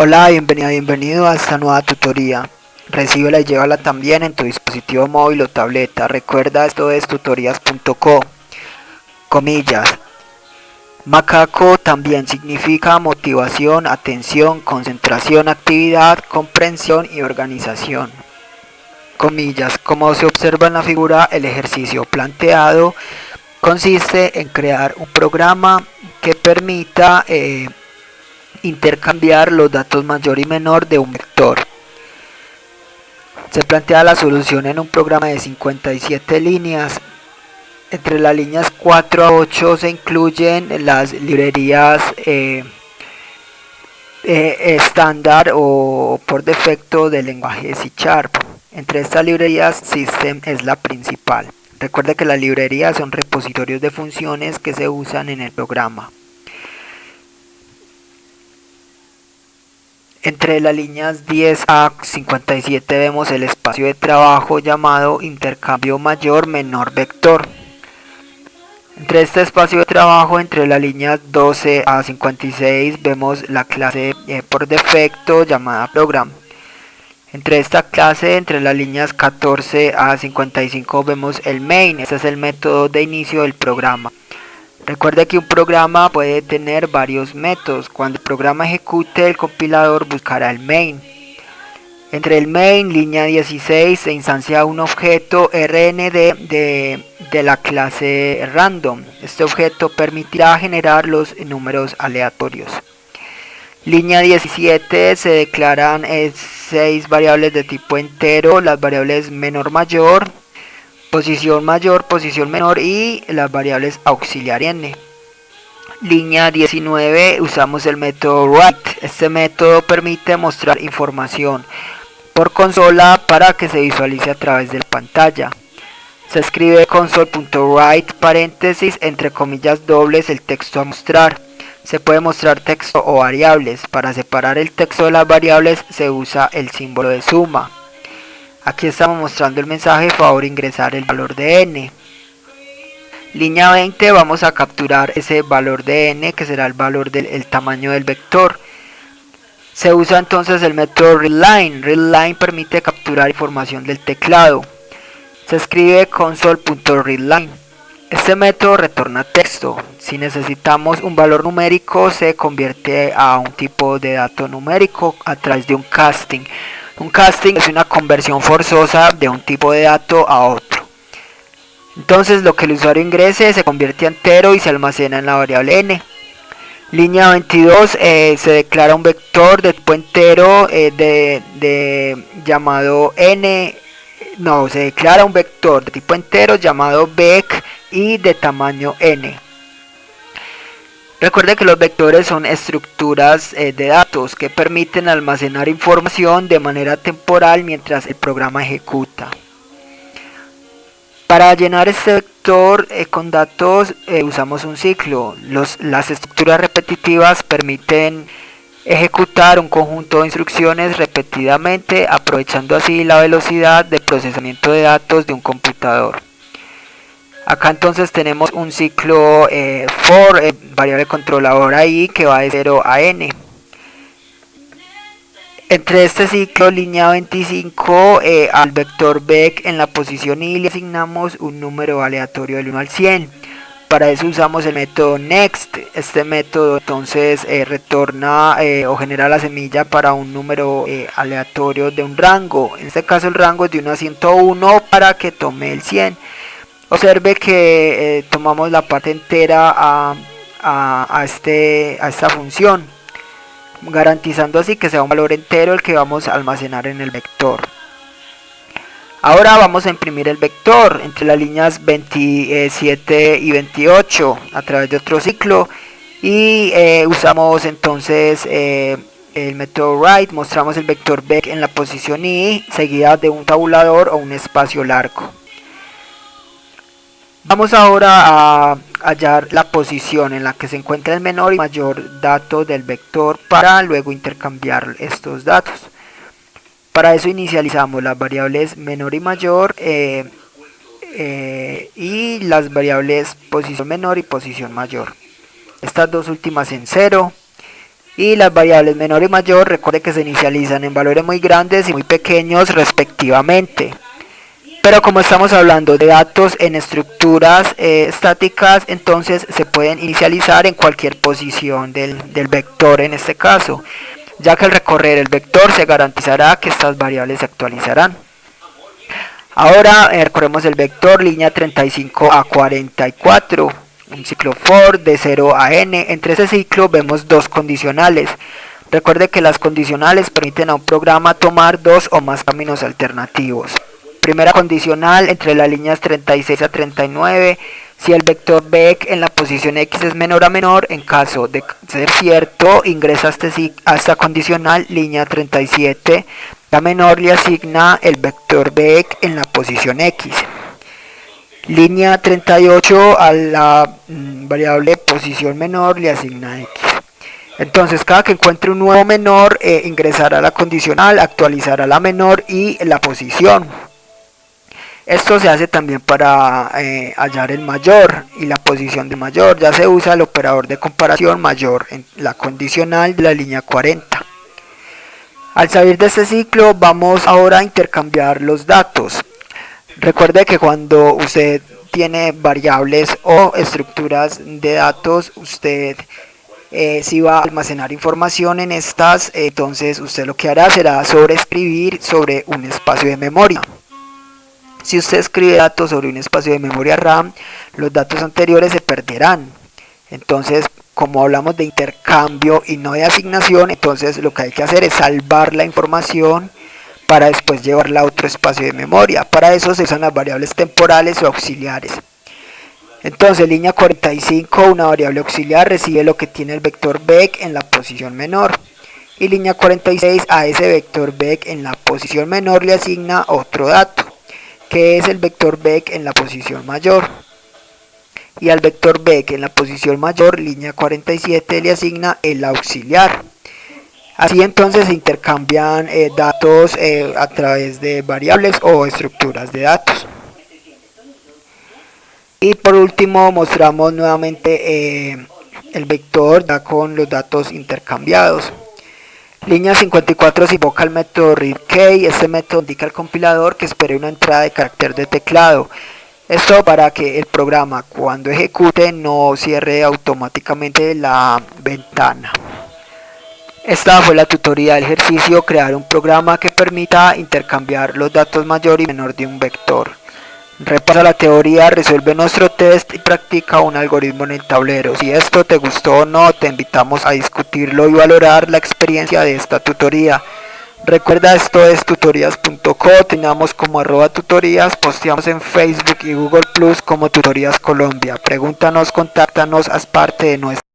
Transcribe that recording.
Hola, bienvenido a esta nueva tutoría. Recíbela y llévala también en tu dispositivo móvil o tableta. Recuerda, esto es tutorías.co. Comillas. Macaco también significa motivación, atención, concentración, actividad, comprensión y organización. Comillas. Como se observa en la figura, el ejercicio planteado consiste en crear un programa que permita intercambiar los datos mayor y menor de un vector. Se plantea la solución en un programa de 57 líneas. Entre las líneas 4 a 8 se incluyen las librerías estándar o por defecto del lenguaje C#. Entre estas librerías, System es la principal. Recuerde que las librerías son repositorios de funciones que se usan en el programa. Entre las líneas 10 a 57 vemos el espacio de trabajo llamado intercambio mayor-menor vector. Entre este espacio de trabajo, entre las líneas 12 a 56, vemos la clase por defecto llamada program. Entre esta clase, entre las líneas 14 a 55, vemos el main. Este es el método de inicio del programa. Recuerde que un programa puede tener varios métodos. Cuando el programa ejecute, el compilador buscará el main. Entre el main, línea 16, se instancia un objeto RND de la clase random. Este objeto permitirá generar los números aleatorios. Línea 17, se declaran 6 variables de tipo entero, las variables menor-mayor, posición mayor, posición menor y las variables auxiliar n. Línea 19, usamos el método write. Este método permite mostrar información por consola para que se visualice a través de la pantalla. Se escribe console.write paréntesis entre comillas dobles el texto a mostrar. Se puede mostrar texto o variables. Para separar el texto de las variables se usa el símbolo de suma. Aquí estamos mostrando el mensaje: favor ingresar el valor de n. Línea 20, vamos a capturar ese valor de n, que será el valor del tamaño del vector. Se usa entonces el método readLine. readLine permite capturar información del teclado. Se escribe console.readLine. Este método retorna texto. Si necesitamos un valor numérico, se convierte a un tipo de dato numérico a través de un casting. Un casting es una conversión forzosa de un tipo de dato a otro. Entonces lo que el usuario ingrese se convierte a entero y se almacena en la variable n. Línea 22, se declara un vector de tipo entero llamado n. No, se declara un vector de tipo entero llamado vec y de tamaño n. Recuerde que los vectores son estructuras de datos que permiten almacenar información de manera temporal mientras el programa ejecuta. Para llenar este vector con datos usamos un ciclo. Las estructuras repetitivas permiten ejecutar un conjunto de instrucciones repetidamente, aprovechando así la velocidad de procesamiento de datos de un computador. Acá entonces tenemos un ciclo for, variable controladora i, que va de 0 a n. Entre este ciclo, línea 25, al vector vec en la posición i le asignamos un número aleatorio del 1 al 100. Para eso usamos el método next. Este método entonces retorna o genera la semilla para un número aleatorio de un rango. En este caso el rango es de 1 a 101 para que tome el 100. Observe que tomamos la parte entera a esta función, garantizando así que sea un valor entero el que vamos a almacenar en el vector. Ahora vamos a imprimir el vector entre las líneas 27 y 28 a través de otro ciclo y usamos entonces el método write. Mostramos el vector vec en la posición i seguida de un tabulador o un espacio largo. Vamos ahora a hallar la posición en la que se encuentra el menor y mayor dato del vector para luego intercambiar estos datos. Para eso inicializamos las variables menor y mayor y las variables posición menor y posición mayor. Estas dos últimas en 0 Y las variables menor y mayor, recuerde que se inicializan en valores muy grandes y muy pequeños respectivamente. Pero como estamos hablando de datos en estructuras estáticas, entonces se pueden inicializar en cualquier posición del vector en este caso, ya que al recorrer el vector se garantizará que estas variables se actualizarán. Ahora recorremos el vector línea 35 a 44, un ciclo for de 0 a n. Entre ese ciclo vemos dos condicionales. Recuerde que las condicionales permiten a un programa tomar dos o más caminos alternativos. Primera condicional, entre las líneas 36 a 39, si el vector Beck en la posición X es menor a menor, en caso de ser cierto, ingresa a esta condicional línea 37, la menor le asigna el vector Beck en la posición X. Línea 38 a la variable posición menor le asigna X. Entonces cada que encuentre un nuevo menor, ingresará a la condicional, actualizará la menor y la posición. Esto se hace también para hallar el mayor y la posición de mayor. Ya se usa el operador de comparación mayor en la condicional de la línea 40. Al salir de este ciclo vamos ahora a intercambiar los datos. Recuerde que cuando usted tiene variables o estructuras de datos, usted si va a almacenar información en estas, entonces usted lo que hará será sobreescribir sobre un espacio de memoria. Si usted escribe datos sobre un espacio de memoria RAM, los datos anteriores se perderán. Entonces, como hablamos de intercambio y no de asignación, entonces lo que hay que hacer es salvar la información para después llevarla a otro espacio de memoria. Para eso se usan las variables temporales o auxiliares. Entonces, línea 45, una variable auxiliar recibe lo que tiene el vector Beck en la posición menor. Y línea 46, a ese vector Beck en la posición menor le asigna otro dato, que es el vector Beck en la posición mayor. Y al vector Beck en la posición mayor, línea 47, le asigna el auxiliar. Así entonces se intercambian datos a través de variables o estructuras de datos. Y por último mostramos nuevamente el vector ya con los datos intercambiados. Línea 54 se invoca el método readKey. Este método indica al compilador que espere una entrada de carácter de teclado. Esto para que el programa cuando ejecute no cierre automáticamente la ventana. Esta fue la tutoría del ejercicio: crear un programa que permita intercambiar los datos mayor y menor de un vector. Repasa la teoría, resuelve nuestro test y practica un algoritmo en el tablero. Si esto te gustó o no, te invitamos a discutirlo y valorar la experiencia de esta tutoría. Recuerda, esto es tutorías.co, tenemos como @tutorías, posteamos en Facebook y Google Plus como Tutorías Colombia. Pregúntanos, contáctanos, haz parte de nuestra